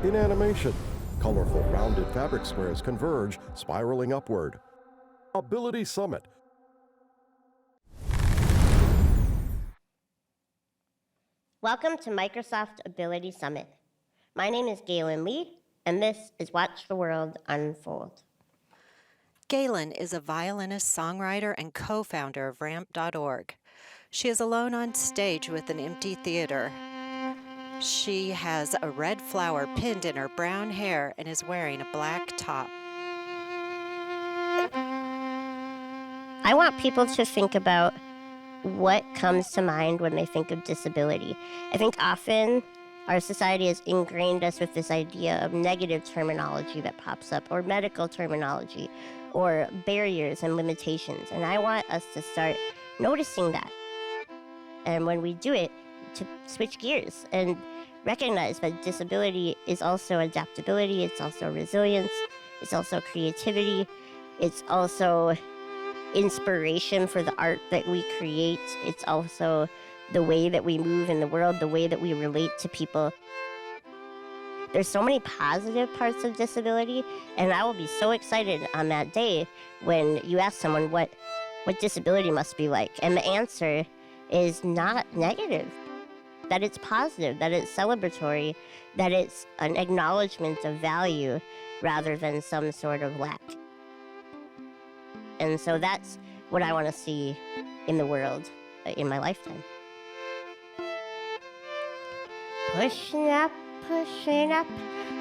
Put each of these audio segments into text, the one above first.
In animation, colorful rounded fabric squares converge, spiraling upward. Ability Summit. Welcome to Microsoft Ability Summit. My name is Gaelynn, and this is Watch the World Unfold. Gaelynn is a violinist, songwriter, and co-founder of Ramp.org. She is alone on stage with an empty theater. She has a red flower pinned in her brown hair and is wearing a black top. I want people to think about what comes to mind when they think of disability. I think often our society has ingrained us with this idea of negative terminology that pops up, or medical terminology, or barriers and limitations. And I want us to start noticing that. And when we do it, to switch gears and recognize that disability is also adaptability, it's also resilience, it's also creativity, it's also inspiration for the art that we create, it's also the way that we move in the world, the way that we relate to people. There's so many positive parts of disability, and I will be so excited on that day when you ask someone what disability must be like, and the answer is not negative. That it's positive, that it's celebratory, that it's an acknowledgement of value rather than some sort of lack. And so that's what I want to see in the world in my lifetime. Pushing up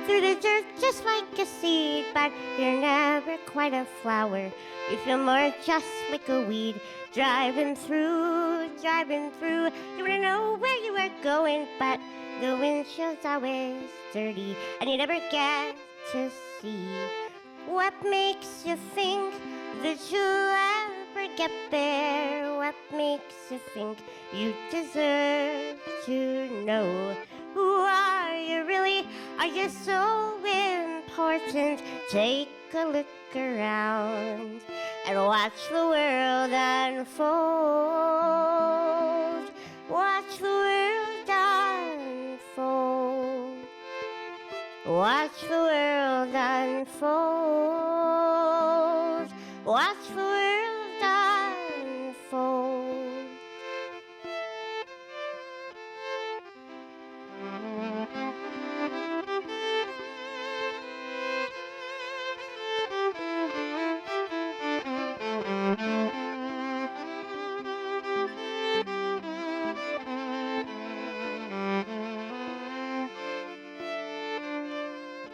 through the dirt just like a seed, but you're never quite a flower. You feel more just like a weed. Driving through, you wanna know where you are going, but the windshield's always dirty, and you never get to see what makes you think that you'll ever get there. What makes you think you deserve to know? Who are you really? Are you so important? Take a look around and watch the world unfold. Watch the world unfold. Watch the world unfold. Watch the world unfold.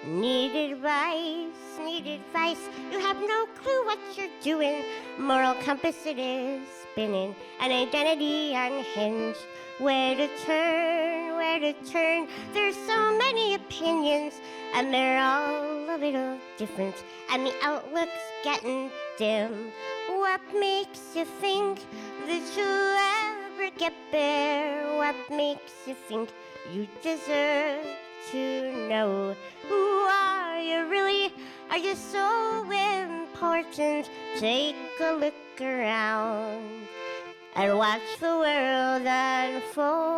Need advice, you have no clue what you're doing. Moral compass it is spinning, an identity unhinged. Where to turn, there's so many opinions, and they're all a little different, and the outlook's getting dim. What makes you think that you'll ever get there? What makes you think you deserve to know? Who are you really? Are you so important? Take a look around and watch the world unfold.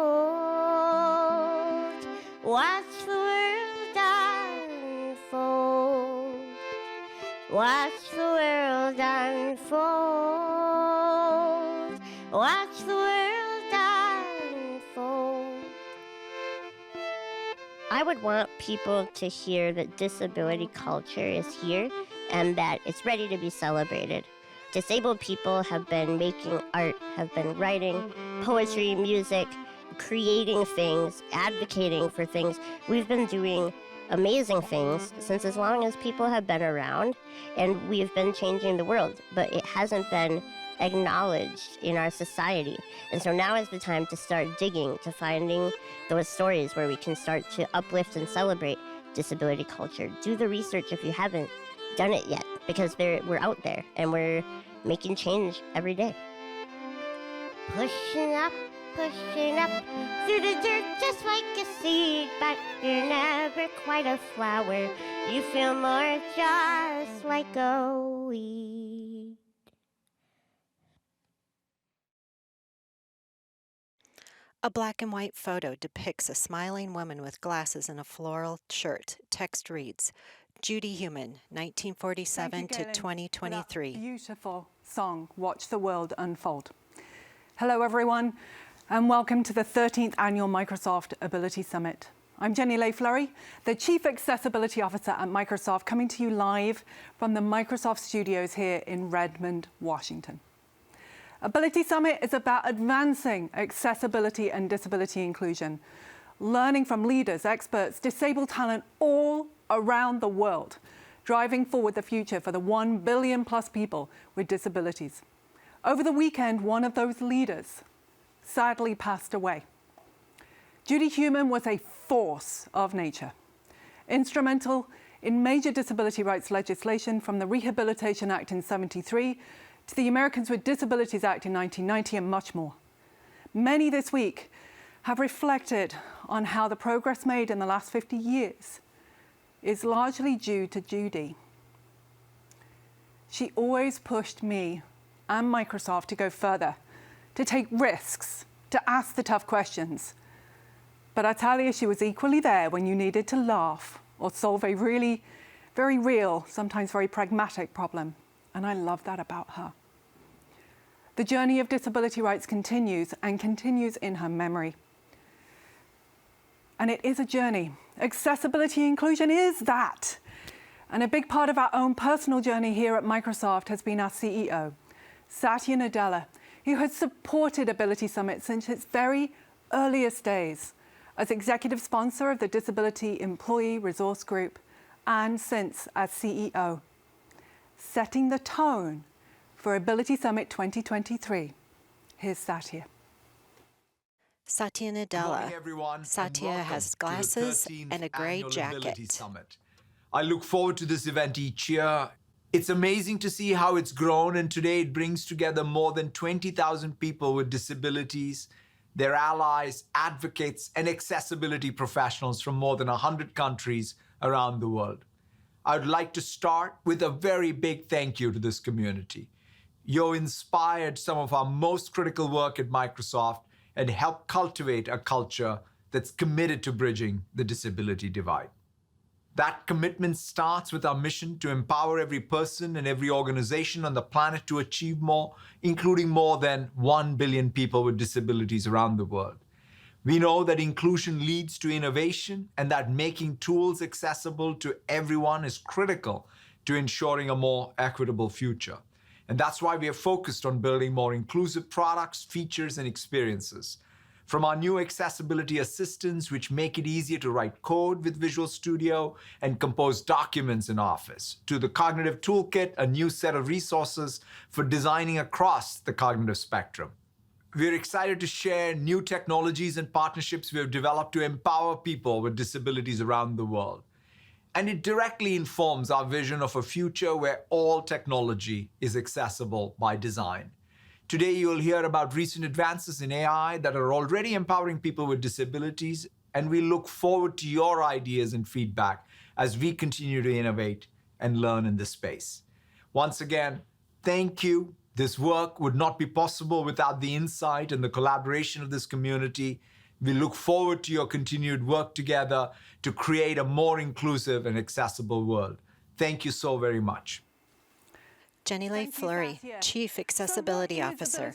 Watch the world unfold. Watch the world unfold. Watch the world unfold. I would want people to hear that disability culture is here and that it's ready to be celebrated. Disabled people have been making art, have been writing poetry, music, creating things, advocating for things. We've been doing amazing things since as long as people have been around, and we've been changing the world, but it hasn't been acknowledged in our society. And so now is the time to start digging, to finding those stories where we can start to uplift and celebrate disability culture. Do the research if you haven't done it yet, because we're out there and we're making change every day. Pushing up through the dirt just like a seed, but you're never quite a flower. You feel more just like a weed. A black and white photo depicts a smiling woman with glasses and a floral shirt. Text reads, Judy Heumann, 1947 to 2023. Beautiful song, Watch the World Unfold. Hello, everyone, and welcome to the 13th Annual Microsoft Ability Summit. I'm Jenny Lay-Flurrie, the Chief Accessibility Officer at Microsoft, coming to you live from the Microsoft studios here in Redmond, Washington. Ability Summit is about advancing accessibility and disability inclusion, learning from leaders, experts, disabled talent all around the world, driving forward the future for the 1 billion plus people with disabilities. Over the weekend, one of those leaders sadly passed away. Judy Heumann was a force of nature, instrumental in major disability rights legislation from the Rehabilitation Act in 1973 to the Americans with Disabilities Act in 1990 and much more. Many this week have reflected on how the progress made in the last 50 years is largely due to Judy. She always pushed me and Microsoft to go further, to take risks, to ask the tough questions. But I tell you, she was equally there when you needed to laugh or solve a really very real, sometimes very pragmatic problem. And I love that about her. The journey of disability rights continues and continues in her memory. And it is a journey. Accessibility inclusion is that. And a big part of our own personal journey here at Microsoft has been our CEO, Satya Nadella, who has supported Ability Summit since its very earliest days as executive sponsor of the Disability Employee Resource Group and since as CEO, setting the tone for Ability Summit 2023. Here's Satya. Satya Good morning, Nadella. everyone, Satya and welcome has to the glasses 13th and a gray Annual Ability jacket. Summit. I look forward to this event each year. It's amazing to see how it's grown, and today it brings together more than 20,000 people with disabilities, their allies, advocates, and accessibility professionals from more than 100 countries around the world. I would like to start with a very big thank you to this community. You inspired some of our most critical work at Microsoft and helped cultivate a culture that's committed to bridging the disability divide. That commitment starts with our mission to empower every person and every organization on the planet to achieve more, including more than 1 billion people with disabilities around the world. We know that inclusion leads to innovation and that making tools accessible to everyone is critical to ensuring a more equitable future. And that's why we are focused on building more inclusive products, features, and experiences. From our new accessibility assistants, which make it easier to write code with Visual Studio and compose documents in Office, to the Cognitive Toolkit, a new set of resources for designing across the cognitive spectrum. We're excited to share new technologies and partnerships we have developed to empower people with disabilities around the world. And it directly informs our vision of a future where all technology is accessible by design. Today, you'll hear about recent advances in AI that are already empowering people with disabilities, and we look forward to your ideas and feedback as we continue to innovate and learn in this space. Once again, thank you. This work would not be possible without the insight and the collaboration of this community. We look forward to your continued work together to create a more inclusive and accessible world. Thank you so very much. Jenny Lay-Flurrie, Chief Accessibility Officer.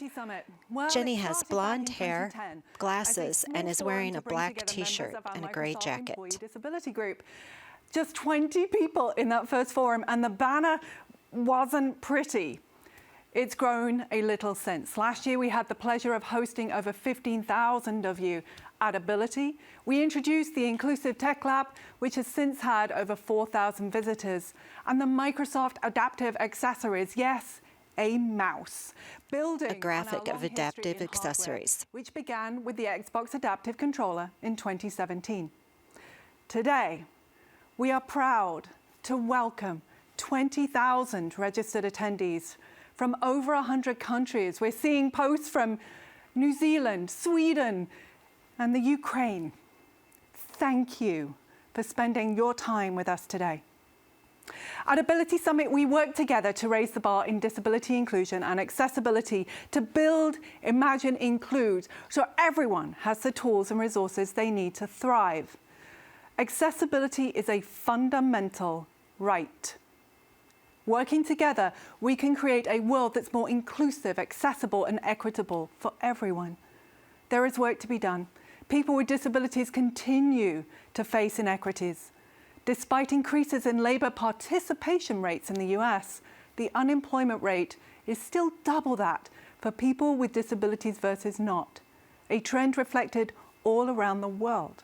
Jenny has blonde hair, glasses, and is wearing a black t-shirt and a gray jacket. Disability group. Just 20 people in that first forum, and the banner wasn't pretty. It's grown a little since. Last year, we had the pleasure of hosting over 15,000 of you at Ability. We introduced the Inclusive Tech Lab, which has since had over 4,000 visitors, and the Microsoft Adaptive Accessories, yes, a mouse. Building a graphic of adaptive accessories, hardware, which began with the Xbox Adaptive Controller in 2017. Today, we are proud to welcome 20,000 registered attendees from over 100 countries. We're seeing posts from New Zealand, Sweden, and the Ukraine. Thank you for spending your time with us today. At Ability Summit, we work together to raise the bar in disability inclusion and accessibility, to build, imagine, include, so everyone has the tools and resources they need to thrive. Accessibility is a fundamental right. Working together, we can create a world that's more inclusive, accessible, and equitable for everyone. There is work to be done. People with disabilities continue to face inequities. Despite increases in labor participation rates in the US, the unemployment rate is still double that for people with disabilities versus not, a trend reflected all around the world.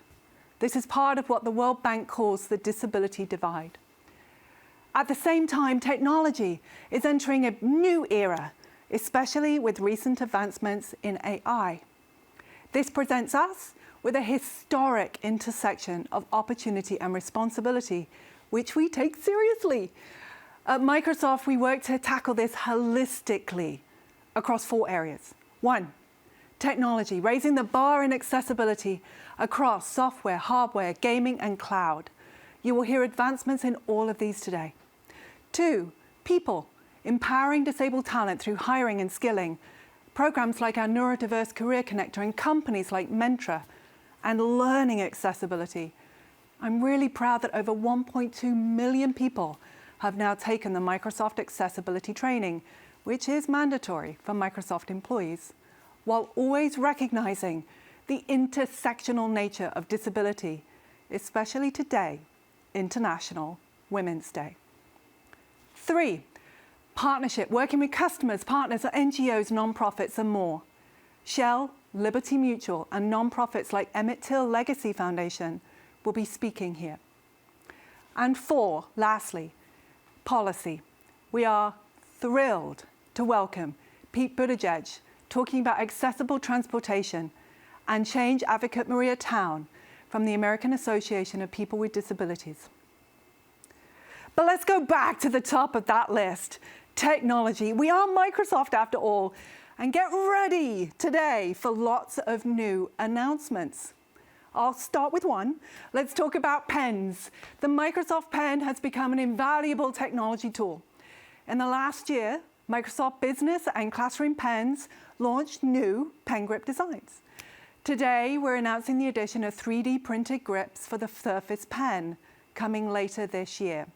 This is part of what the World Bank calls the disability divide. At the same time, technology is entering a new era, especially with recent advancements in AI. This presents us with a historic intersection of opportunity and responsibility, which we take seriously. At Microsoft, we work to tackle this holistically across 4 areas. 1, technology, raising the bar in accessibility across software, hardware, gaming, and cloud. You will hear advancements in all of these today. 2, people, empowering disabled talent through hiring and skilling, programs like our Neurodiverse Career Connector and companies like Mentra, and learning accessibility. I'm really proud that over 1.2 million people have now taken the Microsoft Accessibility Training, which is mandatory for Microsoft employees, while always recognizing the intersectional nature of disability, especially today, International Women's Day. 3, partnership, working with customers, partners, NGOs, nonprofits, and more. Shell, Liberty Mutual, and nonprofits like Emmett Till Legacy Foundation will be speaking here. And 4, lastly, policy. We are thrilled to welcome Pete Buttigieg talking about accessible transportation and change advocate Maria Town from the American Association of People with Disabilities. But let's go back to the top of that list. Technology. We are Microsoft after all. And get ready today for lots of new announcements. I'll start with one. Let's talk about pens. The Microsoft Pen has become an invaluable technology tool. In the last year, Microsoft Business and Classroom pens launched new pen grip designs. Today, we're announcing the addition of 3D printed grips for the Surface Pen coming later this year.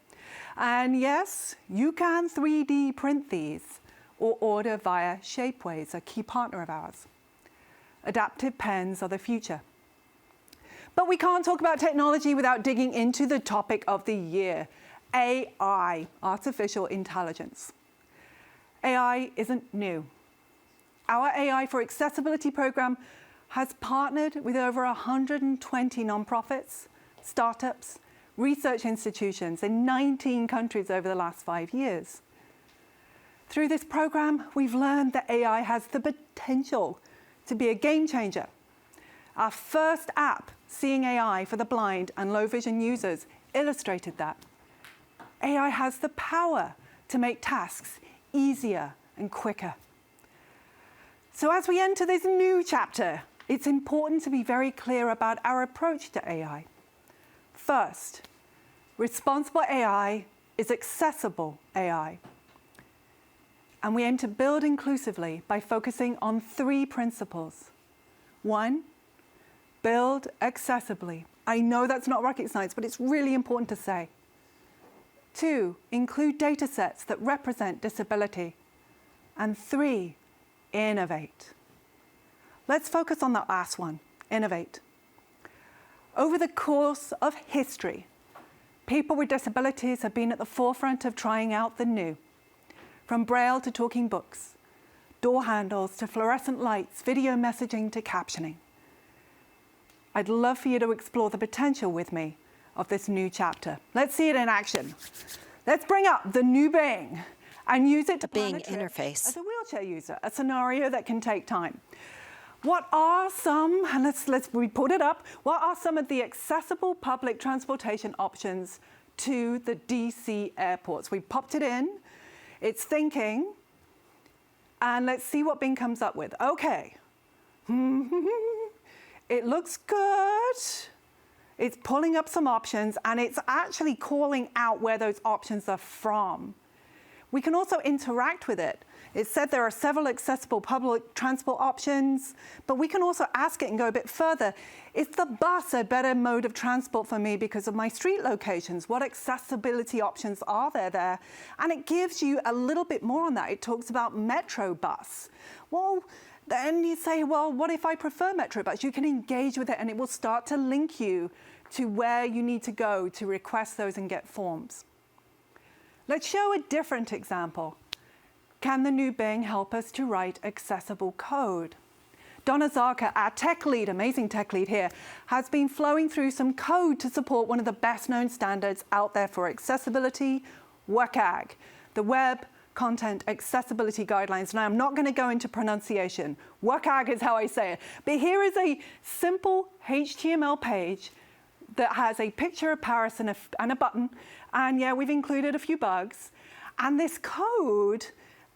And yes, you can 3D print these or order via Shapeways, a key partner of ours. Adaptive pens are the future. But we can't talk about technology without digging into the topic of the year, AI, artificial intelligence. AI isn't new. Our AI for Accessibility program has partnered with over 120 nonprofits, startups, research institutions in 19 countries over the last 5 years. Through this program, we've learned that AI has the potential to be a game changer. Our first app, Seeing AI for the blind and low vision users, illustrated that. AI has the power to make tasks easier and quicker. So as we enter this new chapter, it's important to be very clear about our approach to AI. First, responsible AI is accessible AI. And we aim to build inclusively by focusing on 3 principles. 1, build accessibly. I know that's not rocket science, but it's really important to say. 2, include data sets that represent disability. And 3, innovate. Let's focus on the last one, innovate. Over the course of history, people with disabilities have been at the forefront of trying out the new. From Braille to talking books, door handles to fluorescent lights, video messaging to captioning. I'd love for you to explore the potential with me of this new chapter. Let's see it in action. Let's bring up the new Bing and use it to plan a trip interface. as a wheelchair user, a scenario that can take time. What are some, and we put it up, what are some of the accessible public transportation options to the DC airports? We popped it in, it's thinking, and let's see what Bing comes up with. Okay, it looks good. It's pulling up some options, and it's actually calling out where those options are from. We can also interact with it. It said there are several accessible public transport options, but we can also ask it and go a bit further. Is the bus a better mode of transport for me because of my street locations? What accessibility options are there? And it gives you a little bit more on that. It talks about Metro bus. Well, then you say, well, what if I prefer Metro bus? You can engage with it, and it will start to link you to where you need to go to request those and get forms. Let's show a different example. Can the new Bing help us to write accessible code? Donna Zarka, our tech lead, amazing tech lead here, has been flowing through some code to support one of the best known standards out there for accessibility, WCAG, the Web Content Accessibility Guidelines. Now, I'm not going to go into pronunciation. WCAG is how I say it. But here is a simple HTML page that has a picture of Paris and a button. And yeah, we've included a few bugs. And this code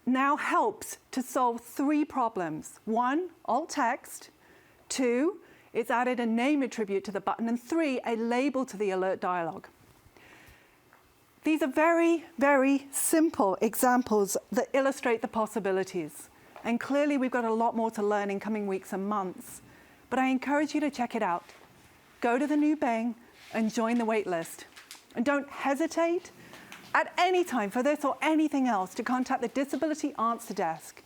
now helps to solve 3 problems. 1, alt text. 2, it's added a name attribute to the button. And 3, a label to the alert dialog. These are very, very simple examples that illustrate the possibilities. And clearly we've got a lot more to learn in coming weeks and months. But I encourage you to check it out. Go to the new Bing and join the wait list. And don't hesitate at any time for this or anything else to contact the Disability Answer Desk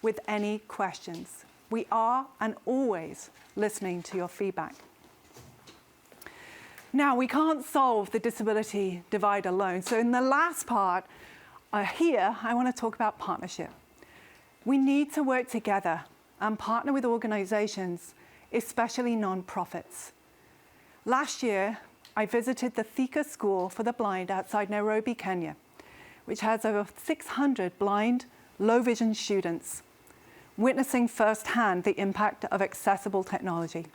with any questions. We are and always listening to your feedback. Now, we can't solve the disability divide alone. So in the last part here, I want to talk about partnership. We need to work together and partner with organizations, especially nonprofits. Last year, I visited the Thika School for the Blind outside Nairobi, Kenya, which has over 600 blind, low vision students, witnessing firsthand the impact of accessible technology.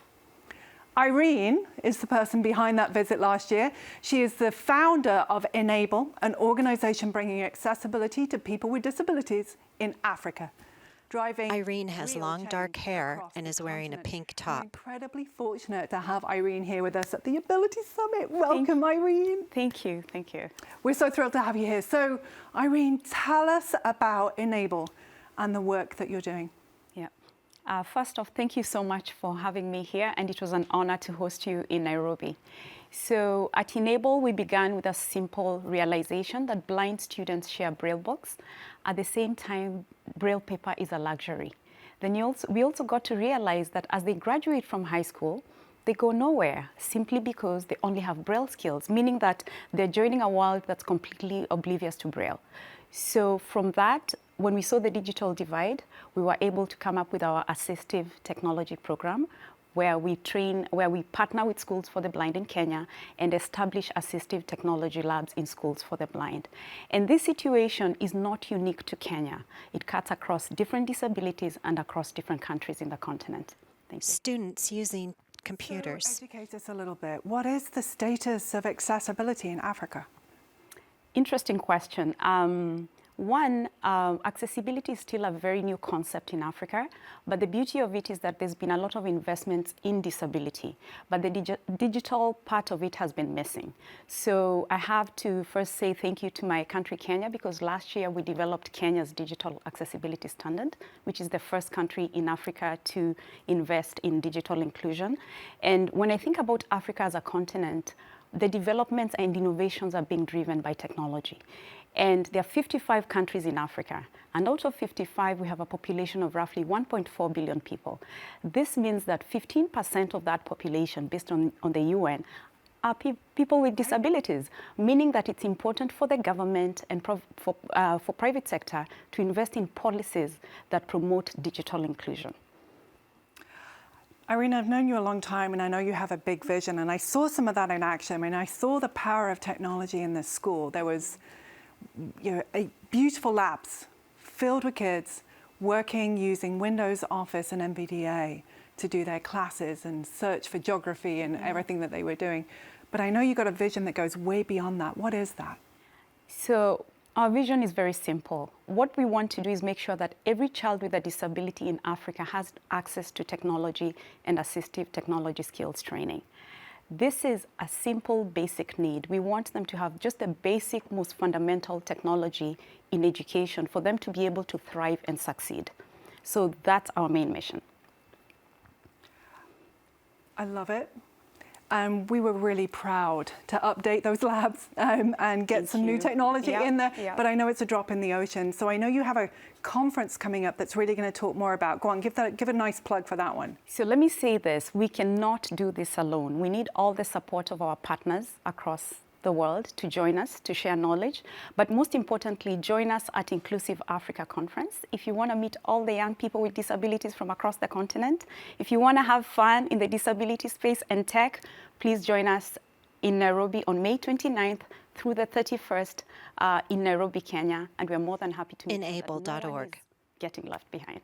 Irene is the person behind that visit last year. She is the founder of Enable, an organization bringing accessibility to people with disabilities in Africa. Irene has long dark hair and is wearing a pink top. I'm incredibly fortunate to have Irene here with us at the Ability Summit. Welcome, Irene. Thank you, thank you. We're so thrilled to have you here. So, Irene, tell us about Enable and the work that you're doing. Yeah. First off, thank you so much for having me here, and it was an honor to host you in Nairobi. So at Enable, we began with a simple realization that blind students share Braille books. At the same time, Braille paper is a luxury. Then we also got to realize that as they graduate from high school, they go nowhere simply because they only have Braille skills, meaning that they're joining a world that's completely oblivious to Braille. So from that, when we saw the digital divide, we were able to come up with our assistive technology program, where we partner with schools for the blind in Kenya and establish assistive technology labs in schools for the blind. And this situation is not unique to Kenya. It cuts across different disabilities and across different countries in the continent. Thank you. Students using computers. So educate us a little bit. What is the status of accessibility in Africa? Interesting question. Accessibility is still a very new concept in Africa, but the beauty of it is that there's been a lot of investments in disability, but the digital part of it has been missing. So I have to first say thank you to my country, Kenya, because last year we developed Kenya's digital accessibility standard, which is the first country in Africa to invest in digital inclusion. And when I think about Africa as a continent, the developments and innovations are being driven by technology. And there are 55 countries in Africa. And out of 55, we have a population of roughly 1.4 billion people. This means that 15% of that population, based on the UN, are people with disabilities, meaning that it's important for the government and for private sector to invest in policies that promote digital inclusion. Irene, I've known you a long time, and I know you have a big vision, and I saw some of that in action. I mean, I saw the power of technology in this school. There was a beautiful labs filled with kids working using Windows, Office, and NVDA to do their classes and search for geography and everything that they were doing. But I know you've got a vision that goes way beyond that. What is that? So our vision is very simple. What we want to do is make sure that every child with a disability in Africa has access to technology and assistive technology skills training. This is a simple, basic need. We want them to have just the basic, most fundamental technology in education for them to be able to thrive and succeed. So that's our main mission. I love it. We were really proud to update those labs and get some new technology in there. But I know it's a drop in the ocean. So I know you have a conference coming up that's really going to talk more about. Go on, give a nice plug for that one. So let me say this. We cannot do this alone. We need all the support of our partners across the world to join us, to share knowledge. But most importantly, join us at Inclusive Africa Conference. If you want to meet all the young people with disabilities from across the continent, if you want to have fun in the disability space and tech, please join us in Nairobi on May 29th through the 31st in Nairobi, Kenya. And we're more than happy to meet Enable.org. No one is getting left behind.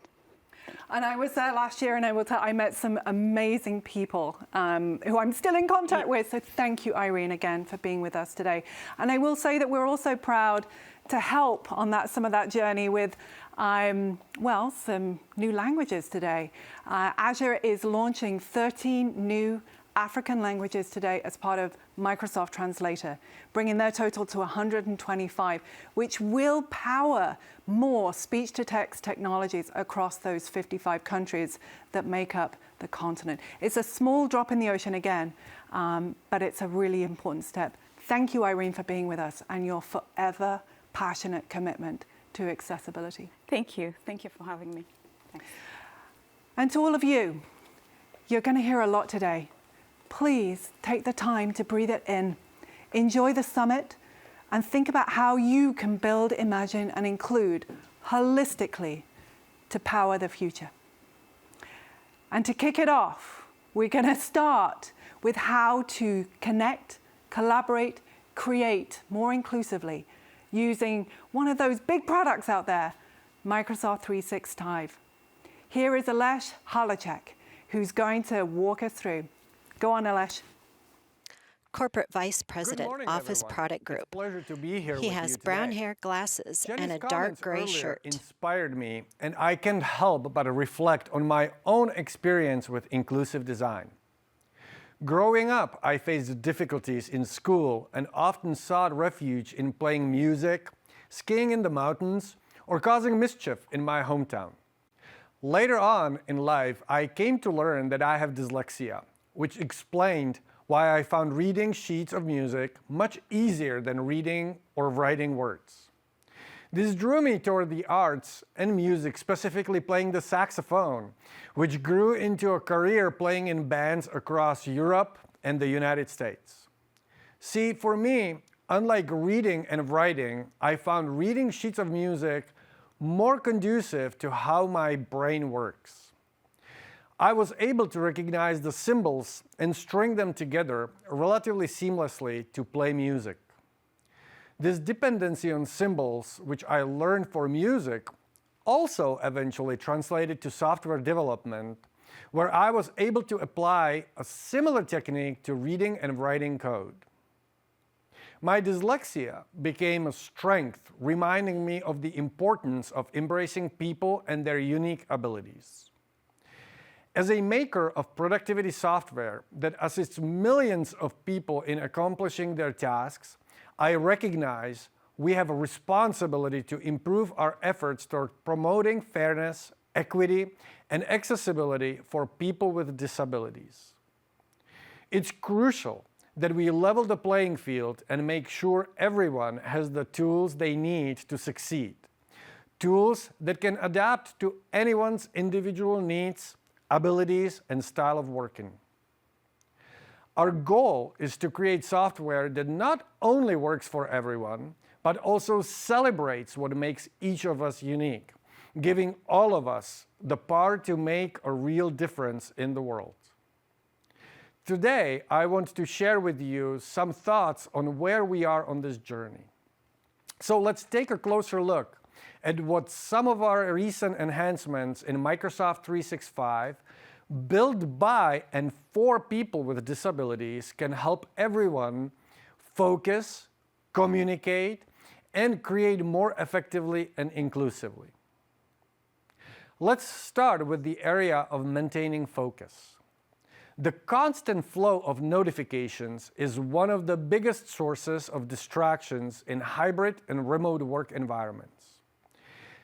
And I was there last year, and I met some amazing people who I'm still in contact with. So thank you, Irene, again for being with us today. And I will say that we're also proud to help on some of that journey with, some new languages today. Azure is launching 13 new African languages today as part of Microsoft Translator, bringing their total to 125, which will power more speech-to-text technologies across those 55 countries that make up the continent. It's a small drop in the ocean again, but it's a really important step. Thank you, Irene, for being with us and your forever passionate commitment to accessibility. Thank you. Thank you for having me. Thanks. And to all of you, you're going to hear a lot today. Please take the time to breathe it in, enjoy the summit, and think about how you can build, imagine, and include holistically to power the future. And to kick it off, we're going to start with how to connect, collaborate, create more inclusively using one of those big products out there, Microsoft 365. Here is Alesh Halachek, who's going to walk us through. Go on, Alesh. Corporate Vice President, Good morning, Office everyone. Product Group. It's a pleasure to be here He with has you brown today. hair, glasses, Jenny's and a dark comments gray earlier shirt. inspired me, and I can't help but reflect on my own experience with inclusive design. Growing up, I faced difficulties in school and often sought refuge in playing music, skiing in the mountains, or causing mischief in my hometown. Later on in life, I came to learn that I have dyslexia, which explained why I found reading sheets of music much easier than reading or writing words. This drew me toward the arts and music, specifically playing the saxophone, which grew into a career playing in bands across Europe and the United States. See, for me, unlike reading and writing, I found reading sheets of music more conducive to how my brain works. I was able to recognize the symbols and string them together relatively seamlessly to play music. This dependency on symbols, which I learned for music, also eventually translated to software development, where I was able to apply a similar technique to reading and writing code. My dyslexia became a strength, reminding me of the importance of embracing people and their unique abilities. As a maker of productivity software that assists millions of people in accomplishing their tasks, I recognize we have a responsibility to improve our efforts toward promoting fairness, equity, and accessibility for people with disabilities. It's crucial that we level the playing field and make sure everyone has the tools they need to succeed. Tools that can adapt to anyone's individual needs, abilities, and style of working. Our goal is to create software that not only works for everyone, but also celebrates what makes each of us unique, giving all of us the power to make a real difference in the world. Today, I want to share with you some thoughts on where we are on this journey. So let's take a closer look at what some of our recent enhancements in Microsoft 365, built by and for people with disabilities, can help everyone focus, communicate, and create more effectively and inclusively. Let's start with the area of maintaining focus. The constant flow of notifications is one of the biggest sources of distractions in hybrid and remote work environments.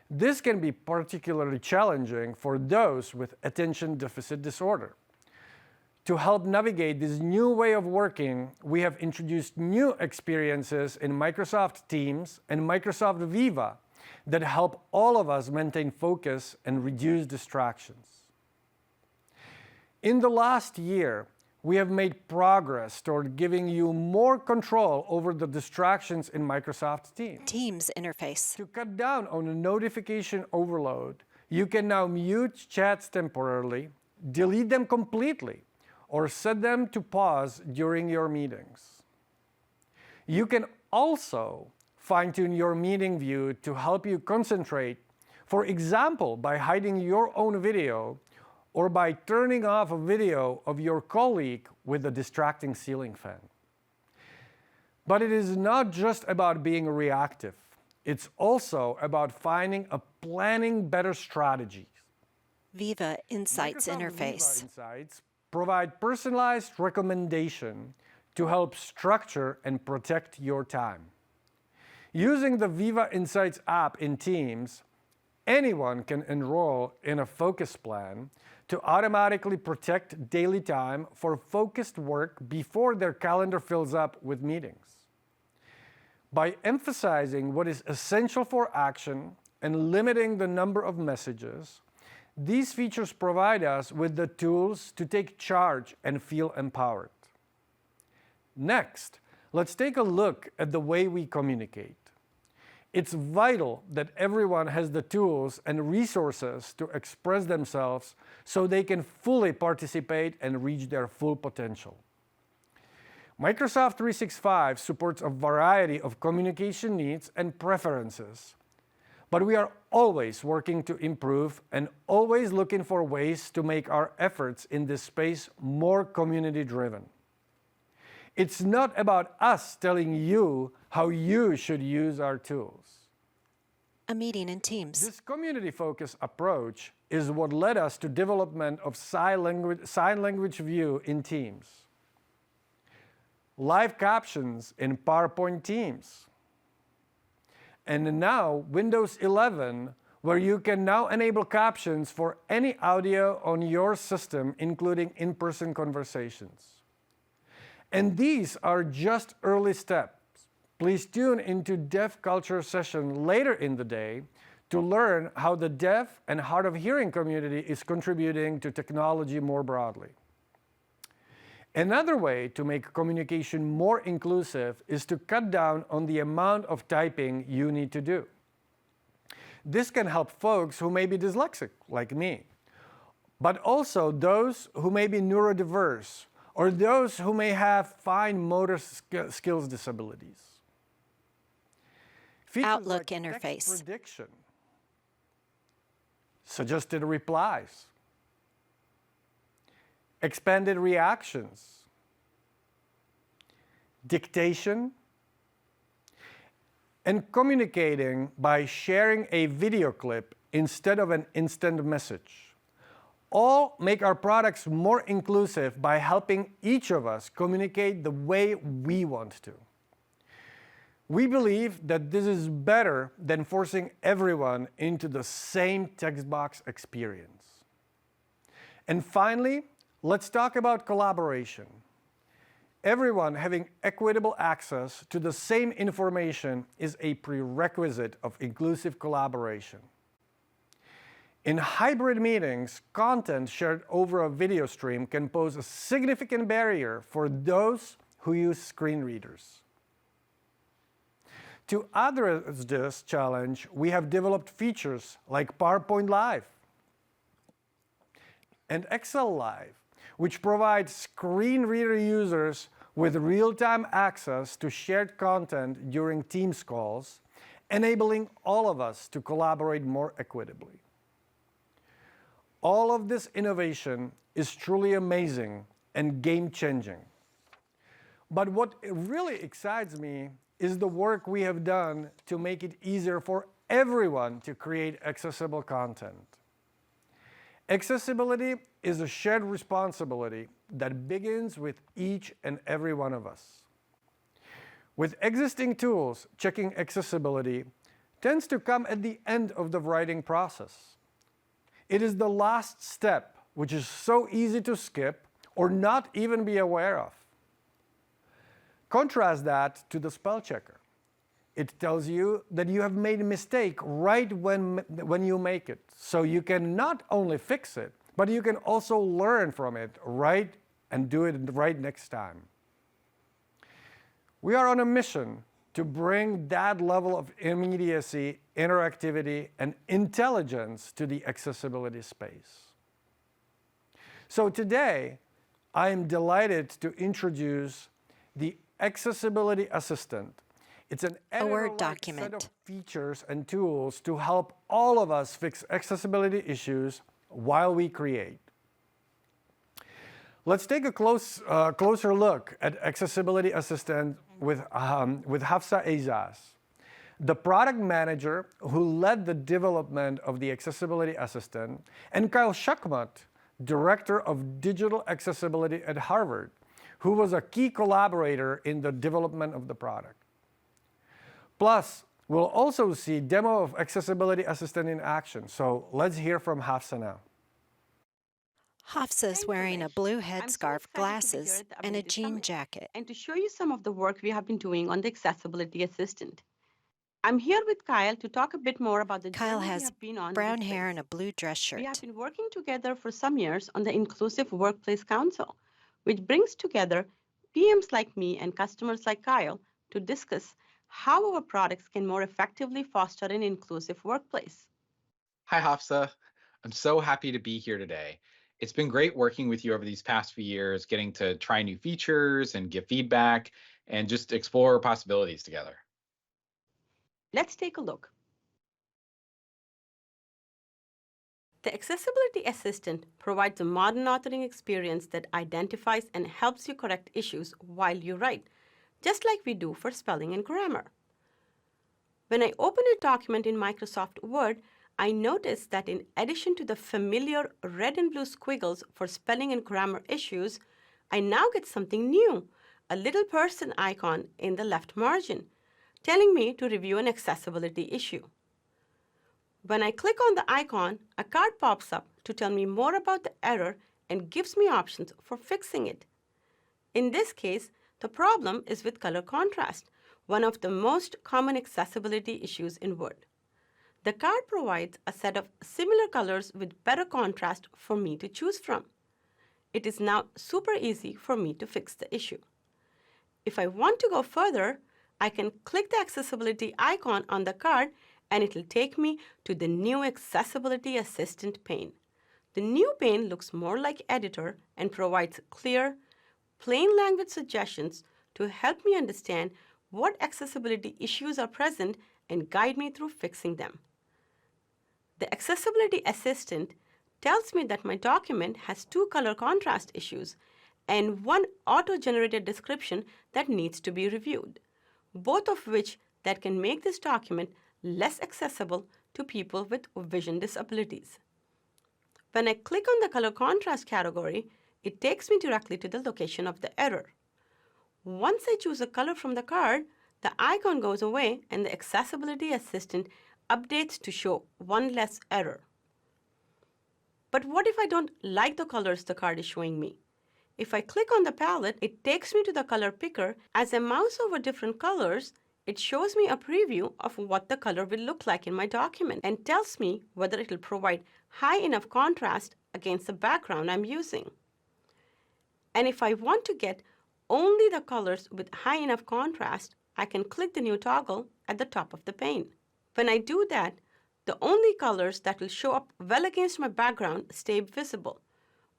This can be particularly challenging for those with attention deficit disorder. To help navigate this new way of working, we have introduced new experiences in Microsoft Teams and Microsoft Viva that help all of us maintain focus and reduce distractions. In the last year, we have made progress toward giving you more control over the distractions in Microsoft Teams. Teams interface. To cut down on the notification overload, you can now mute chats temporarily, delete them completely, or set them to pause during your meetings. You can also fine-tune your meeting view to help you concentrate, for example, by hiding your own video or by turning off a video of your colleague with a distracting ceiling fan. But it is not just about being reactive. It's also about planning better strategies. Viva Insights Microsoft interface. Viva Insights provide personalized recommendation to help structure and protect your time. Using the Viva Insights app in Teams, anyone can enroll in a focus plan to automatically protect daily time for focused work before their calendar fills up with meetings. By emphasizing what is essential for action and limiting the number of messages, these features provide us with the tools to take charge and feel empowered. Next, let's take a look at the way we communicate. It's vital that everyone has the tools and resources to express themselves so they can fully participate and reach their full potential. Microsoft 365 supports a variety of communication needs and preferences, but we are always working to improve and always looking for ways to make our efforts in this space more community-driven. It's not about us telling you how you should use our tools. A meeting in Teams. This community-focused approach is what led us to development of sign language view in Teams, live captions in PowerPoint Teams, and now Windows 11, where you can now enable captions for any audio on your system, including in-person conversations. And these are just early steps. Please tune into Deaf Culture session later in the day to learn how the deaf and hard of hearing community is contributing to technology more broadly. Another way to make communication more inclusive is to cut down on the amount of typing you need to do. This can help folks who may be dyslexic, like me, but also those who may be neurodiverse or those who may have fine motor skills disabilities. Features Outlook like interface. Text prediction, suggested replies, expanded reactions, dictation, and communicating by sharing a video clip instead of an instant message. All make our products more inclusive by helping each of us communicate the way we want to. We believe that this is better than forcing everyone into the same text box experience. And finally, let's talk about collaboration. Everyone having equitable access to the same information is a prerequisite of inclusive collaboration. In hybrid meetings, content shared over a video stream can pose a significant barrier for those who use screen readers. To address this challenge, we have developed features like PowerPoint Live and Excel Live, which provide screen reader users with real-time access to shared content during Teams calls, enabling all of us to collaborate more equitably. All of this innovation is truly amazing and game-changing. But what really excites me is the work we have done to make it easier for everyone to create accessible content. Accessibility is a shared responsibility, that begins with each and every one of us. With existing tools, checking accessibility tends to come at the end of the writing process. It is the last step, which is so easy to skip or not even be aware of. Contrast that to the spell checker. It tells you that you have made a mistake right when you make it. So you can not only fix it, but you can also learn from it right and do it right next time. We are on a mission to bring that level of immediacy, interactivity, and intelligence to the accessibility space. So today, I am delighted to introduce the Accessibility Assistant. It's an A Word editor-like document. set of features and tools to help all of us fix accessibility issues while we create. Let's take a closer look at Accessibility Assistant with Hafsa Ezzaz, the product manager who led the development of the Accessibility Assistant, and Kyle Shakmat, Director of Digital Accessibility at Harvard, who was a key collaborator in the development of the product. Plus, we'll also see demo of Accessibility Assistant in action. So let's hear from Hafsa now. Hafsa's wearing a blue headscarf, excited to be here glasses, at the and a Ability jean Summit jacket. and to show you some of the work we have been doing on the Accessibility Assistant. I'm here with Kyle to talk a bit more about the Kyle journey we has have been on. brown in this hair space. and a blue dress We have shirt. been working together for some years on the Inclusive Workplace Council, which brings together PMs like me and customers like Kyle to discuss how our products can more effectively foster an inclusive workplace. Hi, Hafsa. I'm so happy to be here today. It's been great working with you over these past few years, getting to try new features and give feedback and just explore possibilities together. Let's take a look. The Accessibility Assistant provides a modern authoring experience that identifies and helps you correct issues while you write, just like we do for spelling and grammar. When I open a document in Microsoft Word, I notice that in addition to the familiar red and blue squiggles for spelling and grammar issues, I now get something new, a little person icon in the left margin, telling me to review an accessibility issue. When I click on the icon, a card pops up to tell me more about the error and gives me options for fixing it. In this case, the problem is with color contrast, one of the most common accessibility issues in Word. The card provides a set of similar colors with better contrast for me to choose from. It is now super easy for me to fix the issue. If I want to go further, I can click the accessibility icon on the card and it will take me to the new Accessibility Assistant pane. The new pane looks more like Editor and provides clear, plain language suggestions to help me understand what accessibility issues are present and guide me through fixing them. The Accessibility Assistant tells me that my document has 2 color contrast issues and 1 auto-generated description that needs to be reviewed, both of which that can make this document less accessible to people with vision disabilities. When I click on the color contrast category, it takes me directly to the location of the error. Once I choose a color from the card, the icon goes away and the Accessibility Assistant updates to show 1 less error. But what if I don't like the colors the card is showing me? If I click on the palette, it takes me to the color picker. As I mouse over different colors, it shows me a preview of what the color will look like in my document and tells me whether it will provide high enough contrast against the background I'm using. And if I want to get only the colors with high enough contrast, I can click the new toggle at the top of the pane. When I do that, the only colors that will show up well against my background stay visible,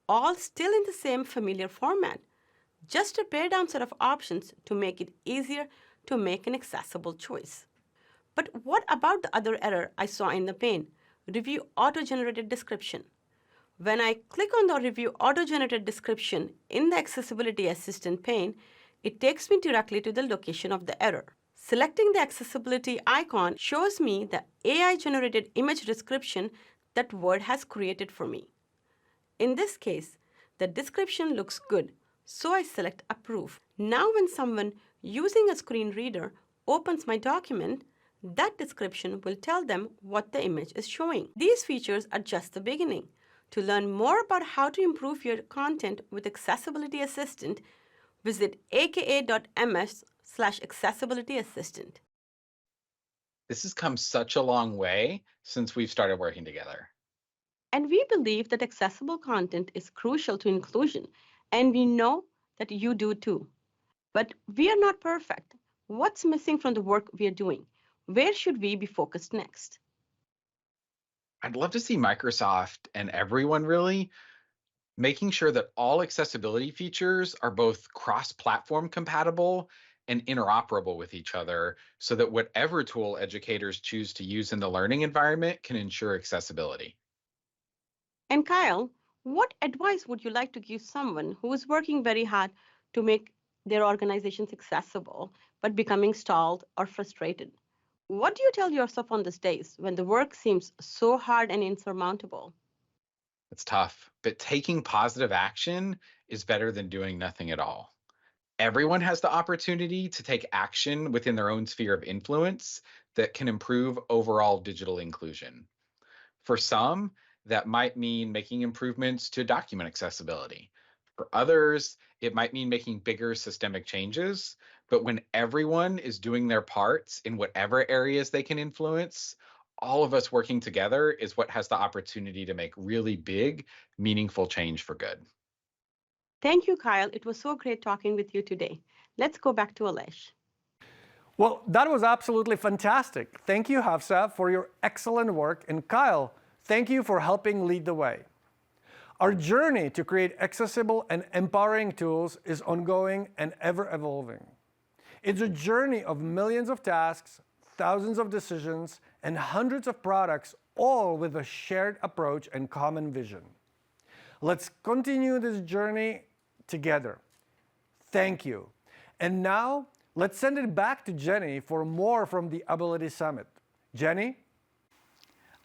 all still in the same familiar format, just a pared down set of options to make it easier to make an accessible choice. But what about the other error I saw in the pane, Review Auto-Generated Description? When I click on the Review Auto-Generated Description in the Accessibility Assistant pane, it takes me directly to the location of the error. Selecting the accessibility icon shows me the AI-generated image description that Word has created for me. In this case, The description looks good, so I select Approve. Now when someone using a screen reader opens my document, that description will tell them what the image is showing. These features are just the beginning. To learn more about how to improve your content with Accessibility Assistant, visit aka.ms/accessibility assistant. This has come such a long way since we've started working together. And we believe that accessible content is crucial to inclusion, and we know that you do too. But we are not perfect. What's missing from the work we are doing? Where should we be focused next? I'd love to see Microsoft and everyone really making sure that all accessibility features are both cross-platform compatible and interoperable with each other so that whatever tool educators choose to use in the learning environment can ensure accessibility. And Kyle, what advice would you like to give someone who is working very hard to make their organizations accessible, but becoming stalled or frustrated? What do you tell yourself on these days when the work seems so hard and insurmountable? It's tough, but taking positive action is better than doing nothing at all. Everyone has the opportunity to take action within their own sphere of influence that can improve overall digital inclusion. For some, that might mean making improvements to document accessibility. For others, it might mean making bigger systemic changes. But when everyone is doing their parts in whatever areas they can influence, all of us working together is what has the opportunity to make really big, meaningful change for good. Thank you, Kyle. It was so great talking with you today. Let's go back to Alesh. Well, that was absolutely fantastic. Thank you, Hafsa, for your excellent work. And Kyle, thank you for helping lead the way. Our journey to create accessible and empowering tools is ongoing and ever evolving. It's a journey of millions of tasks, thousands of decisions, and hundreds of products, all with a shared approach and common vision. Let's continue this journey together. Thank you. And now, let's send it back to Jenny for more from the Ability Summit. Jenny?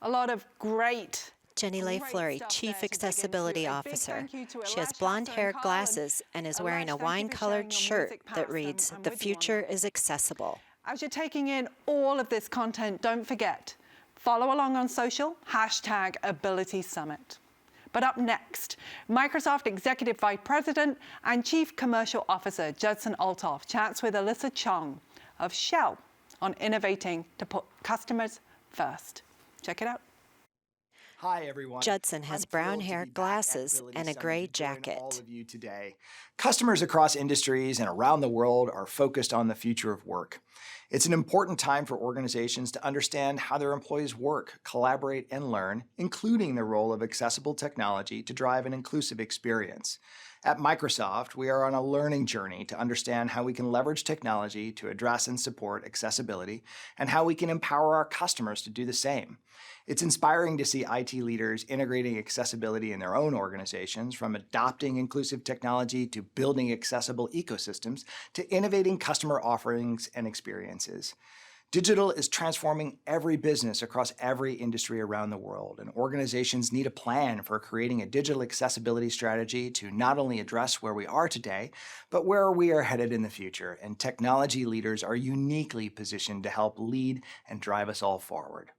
A lot of great Jenny Lay-Flurrie, Chief Accessibility Officer. She has blonde-haired glasses and is wearing a wine-colored shirt that reads, "The future is accessible." As you're taking in all of this content, don't forget, follow along on social, #AbilitySummit. But up next, Microsoft Executive Vice President and Chief Commercial Officer Judson Althoff chats with Alyssa Chong of Shell on innovating to put customers first. Check it out. Hi, everyone. Judson has brown hair, glasses, and a gray jacket. All of you today. Customers across industries and around the world are focused on the future of work. It's an important time for organizations to understand how their employees work, collaborate, and learn, including the role of accessible technology to drive an inclusive experience. At Microsoft, we are on a learning journey to understand how we can leverage technology to address and support accessibility, and how we can empower our customers to do the same. It's inspiring to see IT leaders integrating accessibility in their own organizations, from adopting inclusive technology to building accessible ecosystems to innovating customer offerings and experiences. Digital is transforming every business across every industry around the world, and organizations need a plan for creating a digital accessibility strategy to not only address where we are today, but where we are headed in the future, and technology leaders are uniquely positioned to help lead and drive us all forward.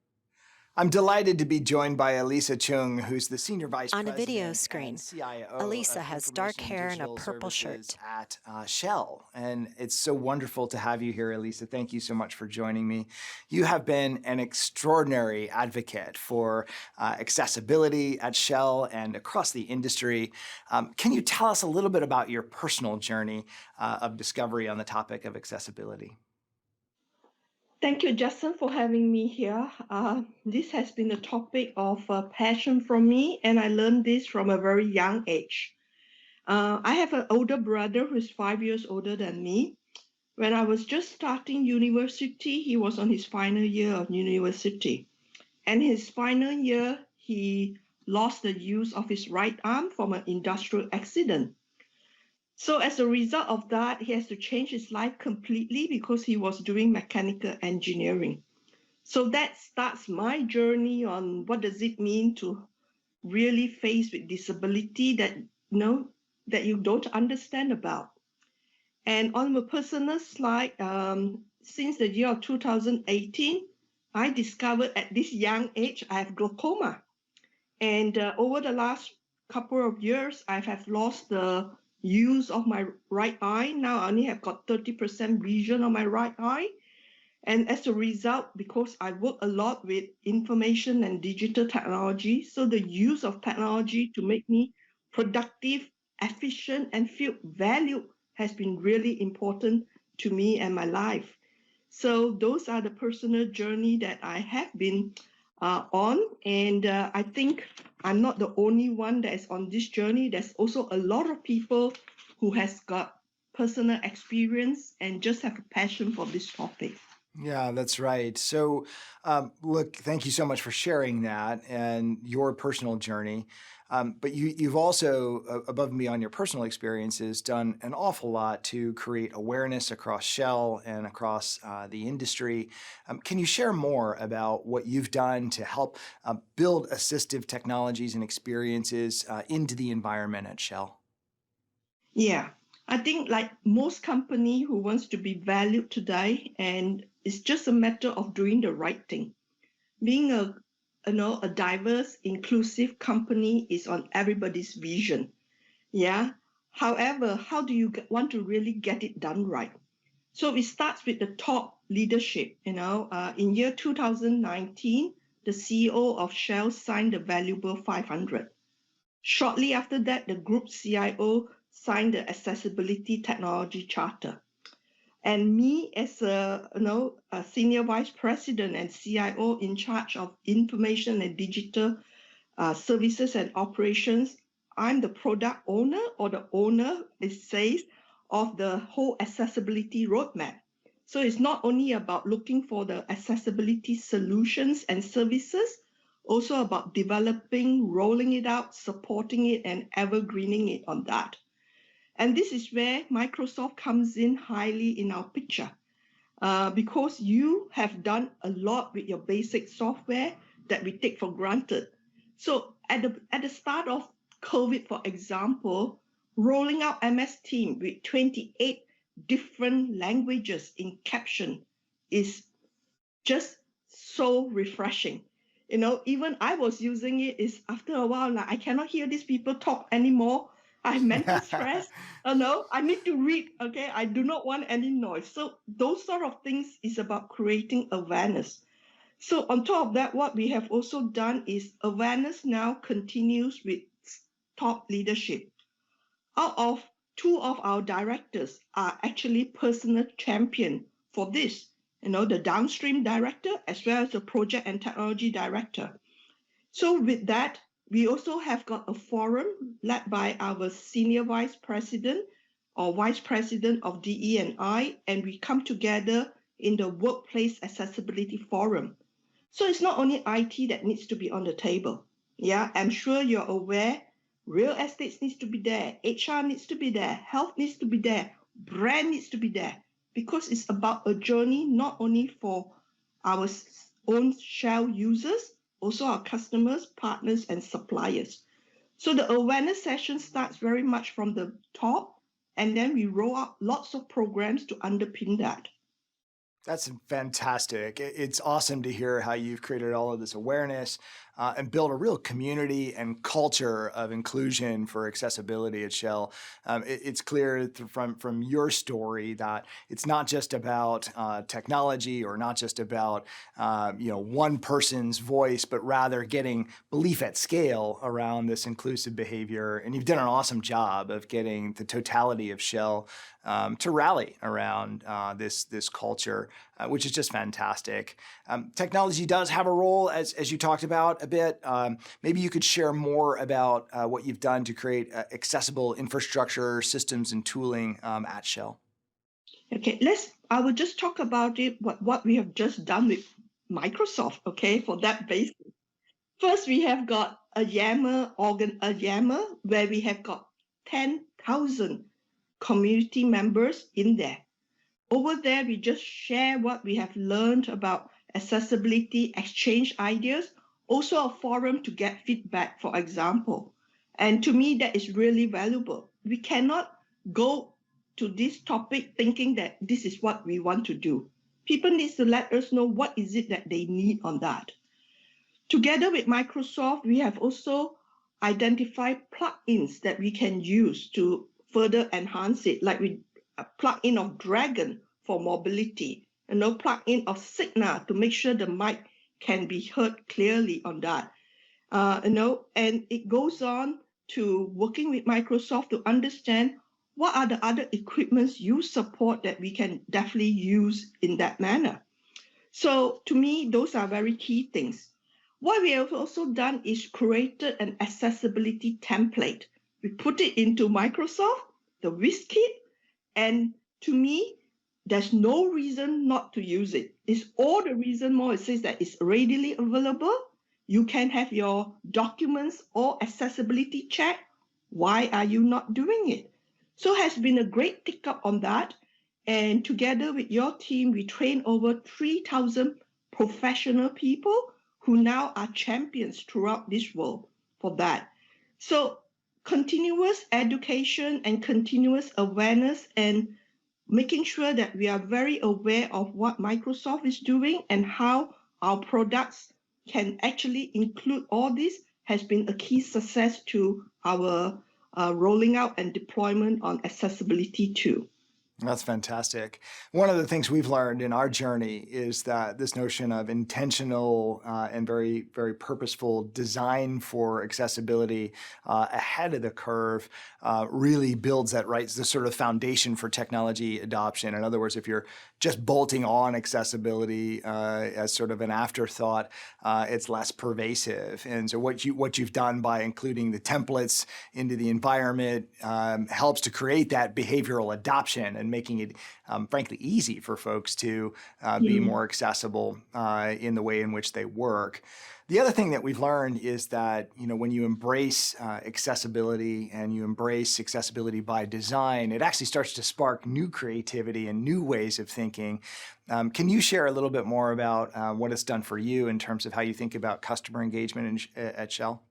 I'm delighted to be joined by Alyssa Chung, who's the Senior Vice President On a video screen, and CIO Alyssa of has dark Information hair and a Digital purple Services shirt. at Shell. And it's so wonderful to have you here, Alyssa. Thank you so much for joining me. You have been an extraordinary advocate for accessibility at Shell and across the industry. Can you tell us a little bit about your personal journey of discovery on the topic of accessibility? Thank you, Justin, for having me here. This has been a topic of passion for me, and I learned this from a very young age. I have an older brother who's 5 years older than me. When I was just starting university, he was on his final year of university. And his final year, he lost the use of his right arm from an industrial accident. So as a result of that, he has to change his life completely because he was doing mechanical engineering. So that starts my journey on what does it mean to really face with disability, that that you don't understand about. And on a personal slide, since the year of 2018, I discovered at this young age I have glaucoma. And over the last couple of years, I have lost the use of my right eye. Now I only have got 30% vision on my right eye. And as a result, because I work a lot with information and digital technology, so the use of technology to make me productive, efficient, and feel valued has been really important to me and my life. So those are the personal journey that I have been on. And I think I'm not the only one that is on this journey. There's also a lot of people who has got personal experience and just have a passion for this topic. Yeah, that's right. So, look, thank you so much for sharing that and your personal journey. But you've also, above and beyond your personal experiences, done an awful lot to create awareness across Shell and across the industry. Can you share more about what you've done to help build assistive technologies and experiences into the environment at Shell? Yeah, I think like most company who wants to be valued today, and it's just a matter of doing the right thing. Being a diverse, inclusive company is on everybody's vision. Yeah. However, how do you want to really get it done right? So it starts with the top leadership. In year 2019, the CEO of Shell signed the Valuable 500. Shortly after that, the group CIO signed the Accessibility Technology Charter. And me as a senior vice president and CIO in charge of information and digital services and operations, I'm the product owner, or the owner, it says, of the whole accessibility roadmap. So it's not only about looking for the accessibility solutions and services, also about developing, rolling it out, supporting it, and evergreening it on that. And this is where Microsoft comes in highly in our picture, because you have done a lot with your basic software that we take for granted. So at the start of COVID, for example, rolling out MS Teams with 28 different languages in caption is just so refreshing. Even I was using it, is after a while, like, I cannot hear these people talk anymore. I have mental stress. I need to read. Okay, I do not want any noise. So those sort of things is about creating awareness. So on top of that, what we have also done is awareness now continues with top leadership. Out of 2 of our directors are actually personal champion for this. The downstream director as well as the project and technology director. So with that, we also have got a forum led by our senior vice president or vice president of DE&I, and we come together in the Workplace Accessibility Forum. So it's not only IT that needs to be on the table. Yeah, I'm sure you're aware, real estate needs to be there, HR needs to be there, health needs to be there, brand needs to be there, because it's about a journey not only for our own Shell users, also our customers, partners, and suppliers. So the awareness session starts very much from the top, and then we roll out lots of programs to underpin that. That's fantastic. It's awesome to hear how you've created all of this awareness and built a real community and culture of inclusion for accessibility at Shell. It's clear from your story that it's not just about technology or not just about one person's voice, but rather getting belief at scale around this inclusive behavior. And you've done an awesome job of getting the totality of Shell to rally around this culture, which is just fantastic. Technology does have a role, as you talked about a bit. Maybe you could share more about what you've done to create accessible infrastructure, systems, and tooling at Shell. Okay, I will just talk about it, what we have just done with Microsoft, okay, for that basis. First, we have got a Yammer where we have got 10,000 community members in there. Over there, we just share what we have learned about accessibility, exchange ideas, also a forum to get feedback, for example. And to me, that is really valuable. We cannot go to this topic thinking that this is what we want to do. People need to let us know what is it that they need on that. Together with Microsoft, we have also identified plugins that we can use to further enhance it, like we a plugin of Dragon for mobility, plugin of Signal to make sure the mic can be heard clearly on that. And it goes on to working with Microsoft to understand what are the other equipments you support that we can definitely use in that manner. So to me, those are very key things. What we have also done is created an accessibility template. We put it into Microsoft, the WizKit, and to me, there's no reason not to use it. It's all the reason more. It says that it's readily available. You can have your documents or accessibility check. Why are you not doing it? So it has been a great tick up on that. And together with your team, we train over 3,000 professional people who now are champions throughout this world for that. So continuous education and continuous awareness and making sure that we are very aware of what Microsoft is doing and how our products can actually include all this has been a key success to our rolling out and deployment on accessibility too. That's fantastic. One of the things we've learned in our journey is that this notion of intentional and very, very purposeful design for accessibility ahead of the curve really builds the sort of foundation for technology adoption. In other words, if you're just bolting on accessibility as sort of an afterthought, it's less pervasive. And so what you've done by including the templates into the environment helps to create that behavioral adoption and making it, frankly, easy for folks to be more accessible in the way in which they work. The other thing that we've learned is that, when you embrace accessibility and you embrace accessibility by design, it actually starts to spark new creativity and new ways of thinking. Can you share a little bit more about what it's done for you in terms of how you think about customer engagement at Shell?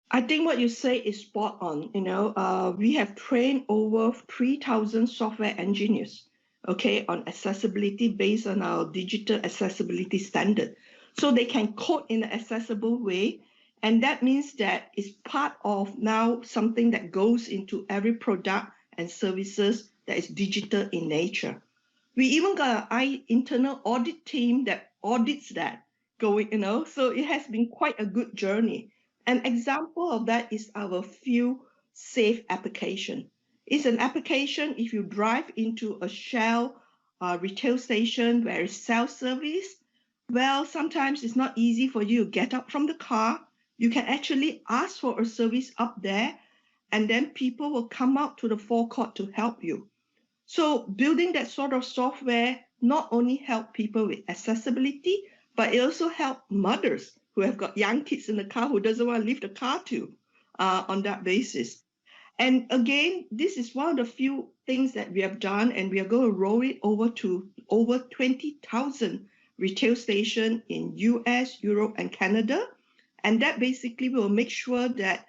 I think what you say is spot on. We have trained over 3,000 software engineers, on accessibility based on our digital accessibility standard. So they can code in an accessible way. And that means that it's part of now something that goes into every product and services that is digital in nature. We even got an internal audit team that audits that going, so it has been quite a good journey. An example of that is our Fuel Safe application. It's an application if you drive into a Shell retail station where it's self-service. Well, sometimes it's not easy for you to get up from the car. You can actually ask for a service up there, and then people will come out to the forecourt to help you. So building that sort of software not only help people with accessibility, but it also help mothers who have got young kids in the car who doesn't want to leave the car to on that basis. And again, this is one of the few things that we have done, and we are going to roll it over to over 20,000 retail stations in US, Europe, and Canada. And that basically will make sure that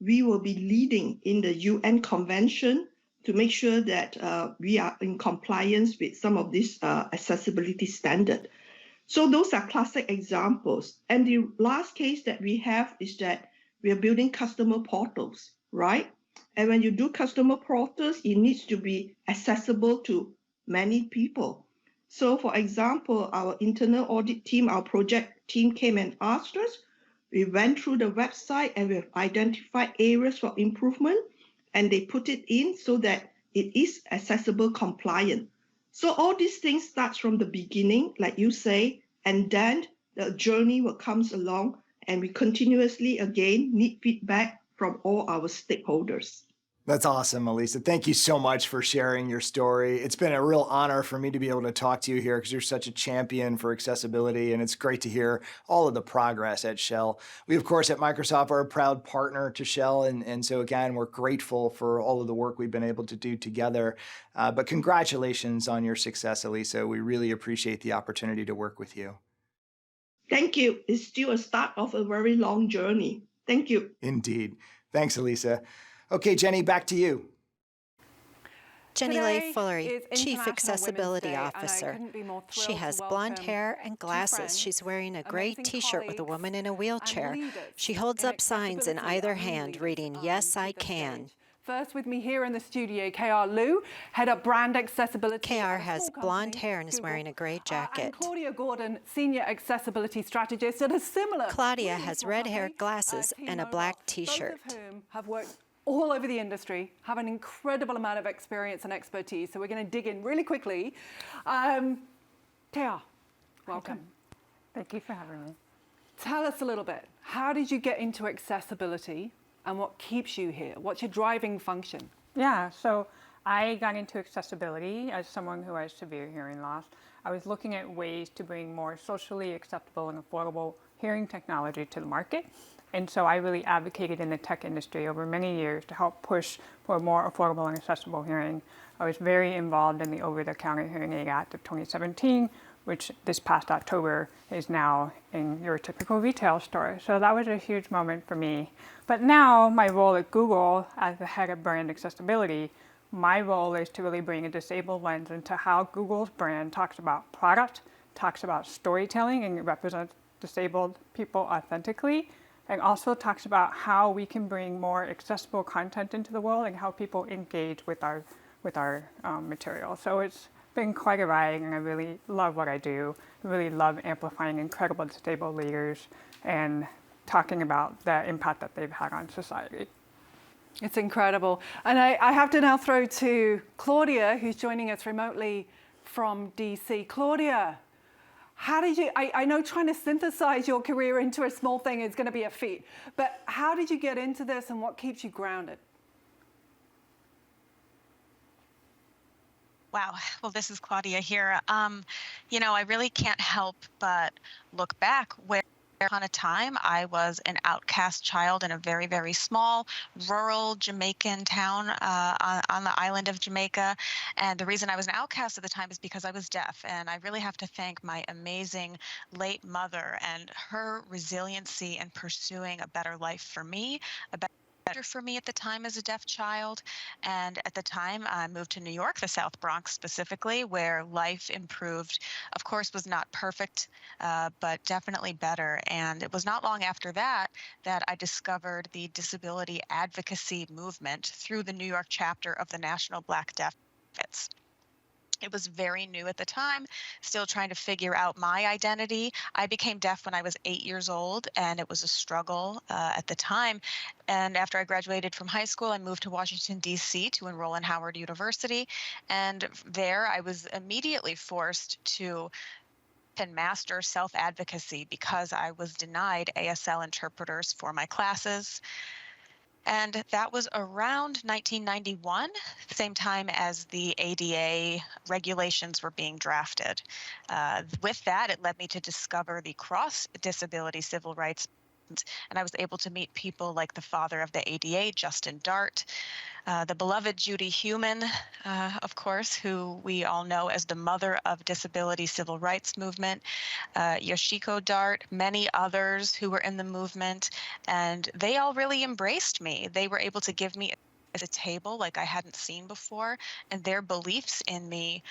we will be leading in the UN Convention to make sure that we are in compliance with some of this accessibility standard. So those are classic examples. And the last case that we have is that we are building customer portals, right? And when you do customer portals, it needs to be accessible to many people. So for example, our internal audit team, our project team came and asked us. We went through the website and we've identified areas for improvement, and they put it in so that it is accessible compliant. So all these things starts from the beginning, like you say, and then the journey will comes along, and we continuously, again, need feedback from all our stakeholders. That's awesome, Elisa. Thank you so much for sharing your story. It's been a real honor for me to be able to talk to you here because you're such a champion for accessibility, and it's great to hear all of the progress at Shell. We, of course, at Microsoft are a proud partner to Shell, and so again, we're grateful for all of the work we've been able to do together. But congratulations on your success, Elisa. We really appreciate the opportunity to work with you. Thank you. It's still a start of a very long journey. Thank you. Indeed. Thanks, Elisa. Okay, Jenny, back to you. Jenny Today Lay-Flurrie, is Chief International Accessibility Women's Day, and I Officer. couldn't be more She thrilled to has blonde welcome hair and two glasses. friends, She's wearing a gray amazing t-shirt with a colleagues, woman in a wheelchair. and leaders She holds in up signs in accessibility either and hand leaders, reading, "Yes, to I the can." stage. First with me here in the studio, KR Liu, Head of Brand Accessibility. KR at a has small blonde company, hair and is Google, wearing a gray and jacket. Claudia Gordon, Senior Accessibility Strategist at a similar Claudia really has small red hair, company, glasses, and a Keynote, black both t-shirt. of whom have worked all over the industry, have an incredible amount of experience and expertise. So we're going to dig in really quickly. KR, welcome. Thank you for having me. Tell us a little bit. How did you get into accessibility and what keeps you here? What's your driving function? Yeah, so I got into accessibility as someone who has severe hearing loss. I was looking at ways to bring more socially acceptable and affordable hearing technology to the market. And so I really advocated in the tech industry over many years to help push for more affordable and accessible hearing. I was very involved in the Over-the-Counter Hearing Aid Act of 2017, which this past October is now in your typical retail store. So that was a huge moment for me. But now my role at Google as the head of brand accessibility, my role is to really bring a disabled lens into how Google's brand talks about product, talks about storytelling, and represents disabled people authentically, and also talks about how we can bring more accessible content into the world and how people engage with our material. So it's been quite a ride, and I really love what I do. I really love amplifying incredible disabled leaders and talking about the impact that they've had on society. It's incredible. And I have to now throw to Claudia, who's joining us remotely from DC. Claudia, how did you, I know trying to synthesize your career into a small thing is going to be a feat, but how did you get into this and what keeps you grounded? Wow. Well, this is Claudia here. You know, I really can't help but look back where upon a time I was an outcast child in a very, very small rural Jamaican town on the island of Jamaica. And the reason I was an outcast at the time is because I was deaf. And I really have to thank my amazing late mother and her resiliency in pursuing a better life for me, better for me at the time as a deaf child. And at the time I moved to New York, the South Bronx specifically, where life improved. Of course, was not perfect, but definitely better. And it was not long after that that I discovered the disability advocacy movement through the New York chapter of the National Black Deaf Advocates. It was very new at the time, still trying to figure out my identity. I became deaf when I was 8 years old, and it was a struggle at the time. And after I graduated from high school, I moved to Washington, D.C. to enroll in Howard University. And there I was immediately forced to master self-advocacy because I was denied ASL interpreters for my classes. And that was around 1991, same time as the ADA regulations were being drafted. With that, it led me to discover the cross-disability civil rights, and I was able to meet people like the father of the ADA, Justin Dart, the beloved Judy Heumann, of course, who we all know as the mother of disability civil rights movement, Yoshiko Dart, many others who were in the movement, and they all really embraced me. They were able to give me a table like I hadn't seen before, and their beliefs in me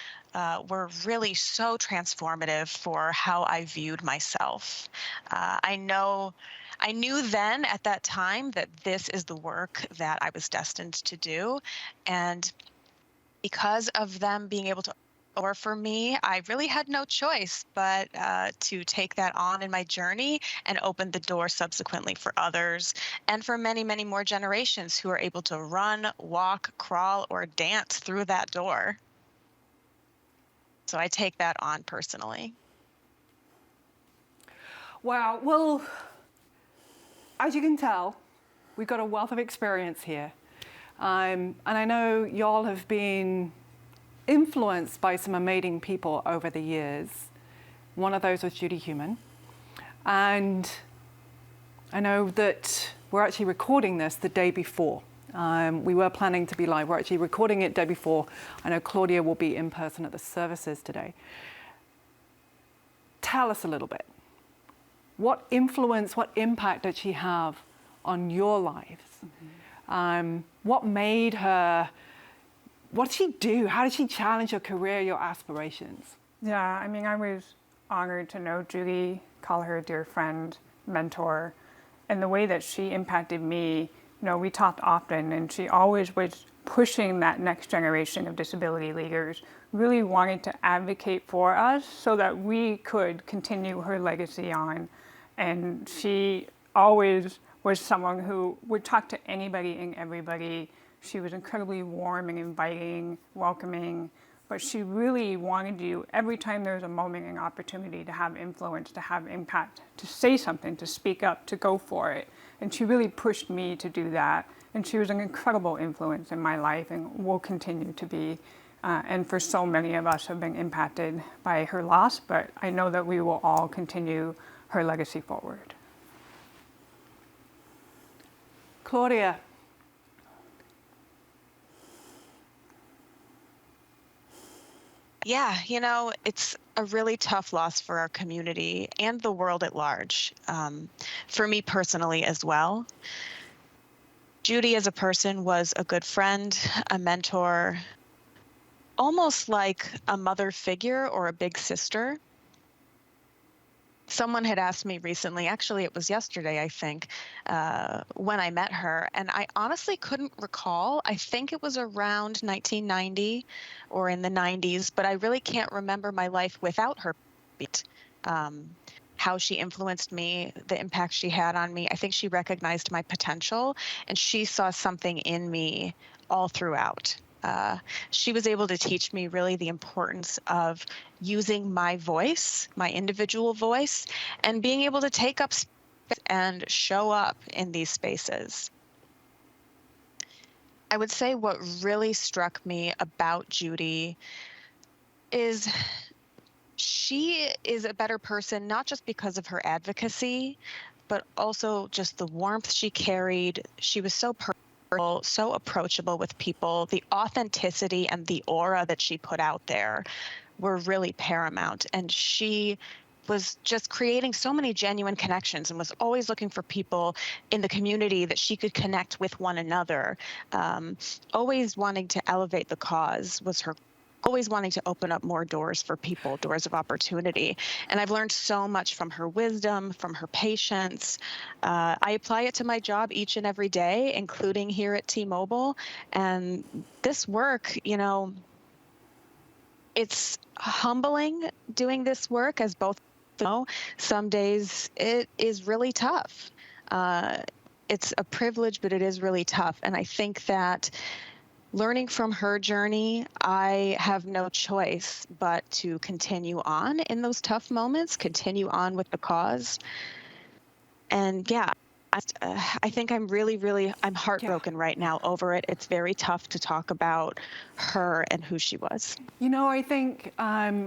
were really so transformative for how I viewed myself. I knew then at that time that this is the work that I was destined to do. And because of them being able to offer me, I really had no choice but to take that on in my journey and open the door subsequently for others and for many, many more generations who are able to run, walk, crawl, or dance through that door. So I take that on personally. Wow. Well, as you can tell, we've got a wealth of experience here. And I know y'all have been influenced by some amazing people over the years. One of those was Judy Heumann. And I know that we're actually recording this the day before. We were planning to be live. We're actually recording it the day before. I know Claudia will be in person at the services today. Tell us a little bit. What influence, what impact did she have on your lives. What made her, what did she do? How did she challenge your career, your aspirations? Yeah, I mean, I was honored to know Judy, call her a dear friend, mentor, and the way that she impacted me. You know, we talked often, and she always was pushing that next generation of disability leaders, really wanting to advocate for us so that we could continue her legacy on. And she always was someone who would talk to anybody and everybody. She was incredibly warm and inviting, welcoming, but she really wanted you, every time there was a moment and opportunity, to have influence, to have impact, to say something, to speak up, to go for it. And she really pushed me to do that. And she was an incredible influence in my life and will continue to be. And for so many of us have been impacted by her loss, but I know that we will all continue her legacy forward. Claudia. Yeah, you know, it's a really tough loss for our community and the world at large. For me personally as well. Judy as a person was a good friend, a mentor, almost like a mother figure or a big sister. Someone had asked me recently, actually it was yesterday, I think, when I met her, and I honestly couldn't recall. I think it was around 1990 or in the 90s, but I really can't remember my life without her. How she influenced me, the impact she had on me. I think she recognized my potential, and she saw something in me all throughout. She was able to teach me really the importance of using my voice, my individual voice, and being able to take up space and show up in these spaces. I would say what really struck me about Judy is she is a better person, not just because of her advocacy, but also just the warmth she carried. She was so personal, so approachable with people. The authenticity and the aura that she put out there were really paramount. And she was just creating so many genuine connections and was always looking for people in the community that she could connect with one another. Always wanting to elevate the cause was her, always wanting to open up more doors for people, doors of opportunity. And I've learned so much from her wisdom, from her patience. I apply it to my job each and every day, including here at T-Mobile. And this work, you know, it's humbling doing this work, as both know. Some days it is really tough. It's a privilege, but it is really tough. And I think that learning from her journey, I have no choice but to continue on in those tough moments, continue on with the cause. And yeah, I think I'm I'm heartbroken right now over it. It's very tough to talk about her and who she was. You know, I think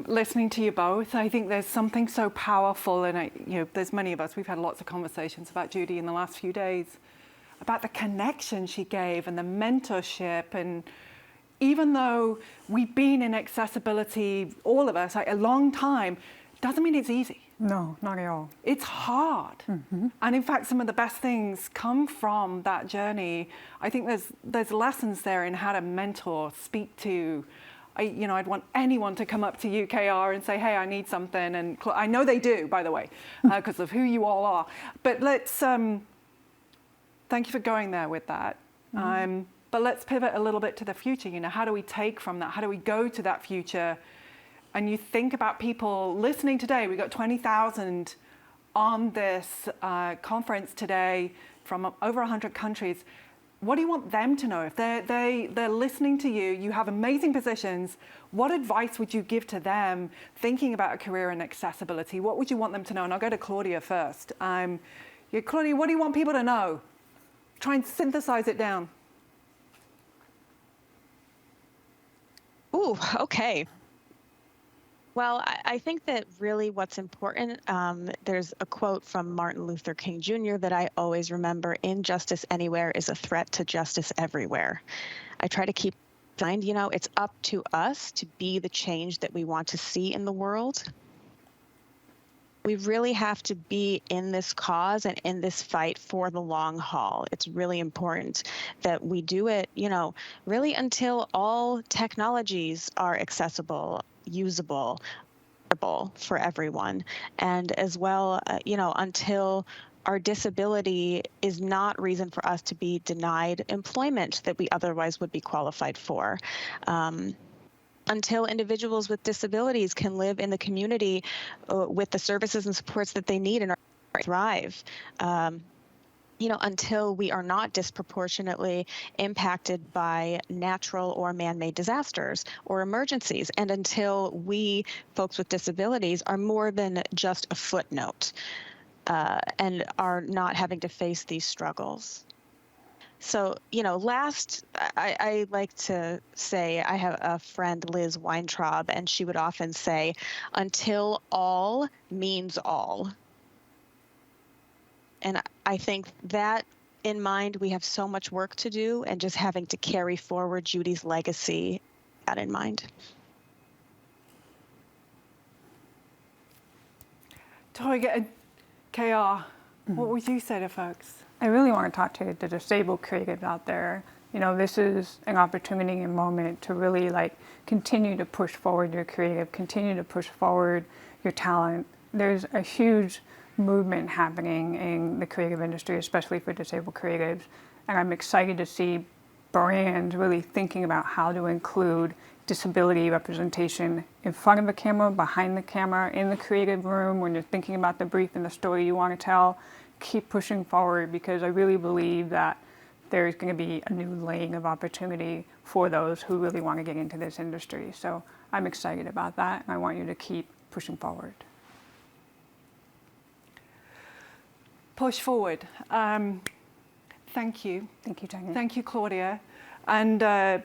listening to you both, I think there's something so powerful, and there's many of us, we've had lots of conversations about Judy in the last few days, about the connection she gave and the mentorship. And even though we've been in accessibility, all of us, a long time, doesn't mean it's easy. No, not at all. It's hard. Mm-hmm. And in fact, some of the best things come from that journey. I think there's lessons there in how to mentor, speak to. I'd want anyone to come up to UKR and say, hey, I need something. And I know they do, by the way, because of who you all are. But let's, thank you for going there with that. Mm-hmm. But let's pivot a little bit to the future. How do we take from that? How do we go to that future? And you think about people listening today. We got 20,000 on this conference today from over 100 countries. What do you want them to know? If they're listening to you, you have amazing positions. What advice would you give to them thinking about a career in accessibility? What would you want them to know? And I'll go to Claudia first. Claudia, what do you want people to know? Try and synthesize it down. Ooh, okay. Well, I think that really what's important, there's a quote from Martin Luther King Jr. that I always remember: injustice anywhere is a threat to justice everywhere. I try to keep in mind, it's up to us to be the change that we want to see in the world. We really have to be in this cause and in this fight for the long haul. It's really important that we do it, really until all technologies are accessible, usable, for everyone, and as well, until our disability is not reason for us to be denied employment that we otherwise would be qualified for. Until individuals with disabilities can live in the community with the services and supports that they need and thrive. Until we are not disproportionately impacted by natural or man-made disasters or emergencies, and until we, folks with disabilities, are more than just a footnote and are not having to face these struggles. So, last, I like to say, I have a friend, Liz Weintraub, and she would often say, until all means all. And I think that in mind, we have so much work to do, and just having to carry forward Judy's legacy, that in mind. Toiga, KR, what would you say to folks? I really want to talk to the disabled creatives out there. This is an opportunity and moment to really continue to push forward your creative, continue to push forward your talent. There's a huge movement happening in the creative industry, especially for disabled creatives. And I'm excited to see brands really thinking about how to include disability representation in front of the camera, behind the camera, in the creative room, when you're thinking about the brief and the story you want to tell. Keep pushing forward, because I really believe that there's going to be a new lane of opportunity for those who really want to get into this industry. So I'm excited about that, and I want you to keep pushing forward. Push forward. Thank you. Thank you, Jenny. Thank you, Claudia. And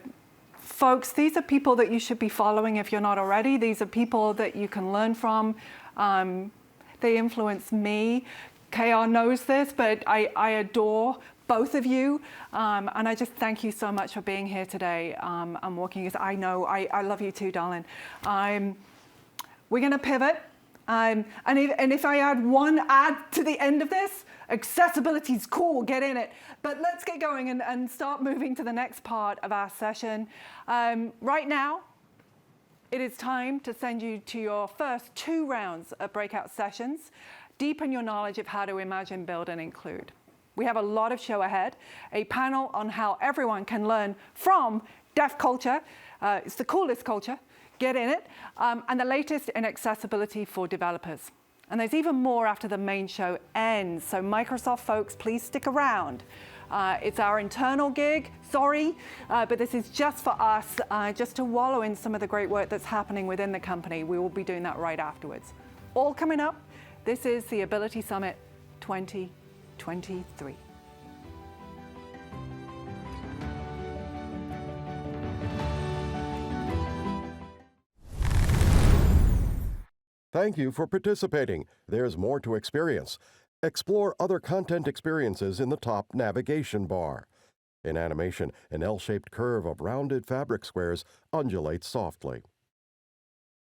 folks, these are people that you should be following if you're not already. These are people that you can learn from. They influence me. KR knows this, but I adore both of you. And I just thank you so much for being here today and working. As I know, I love you too, darling. We're going to pivot. And if I add one ad to the end of this, accessibility is cool, get in it. But let's get going and start moving to the next part of our session. Right now, it is time to send you to your first 2 rounds of breakout sessions. Deepen your knowledge of how to imagine, build, and include. We have a lot of show ahead, a panel on how everyone can learn from deaf culture. It's the coolest culture. Get in it, and the latest in accessibility for developers. And there's even more after the main show ends, so Microsoft folks, please stick around. It's our internal gig, sorry, but this is just for us, just to wallow in some of the great work that's happening within the company. We will be doing that right afterwards. All coming up, this is the Ability Summit 2023. Thank you for participating. There's more to experience. Explore other content experiences in the top navigation bar. In animation, an L-shaped curve of rounded fabric squares undulates softly.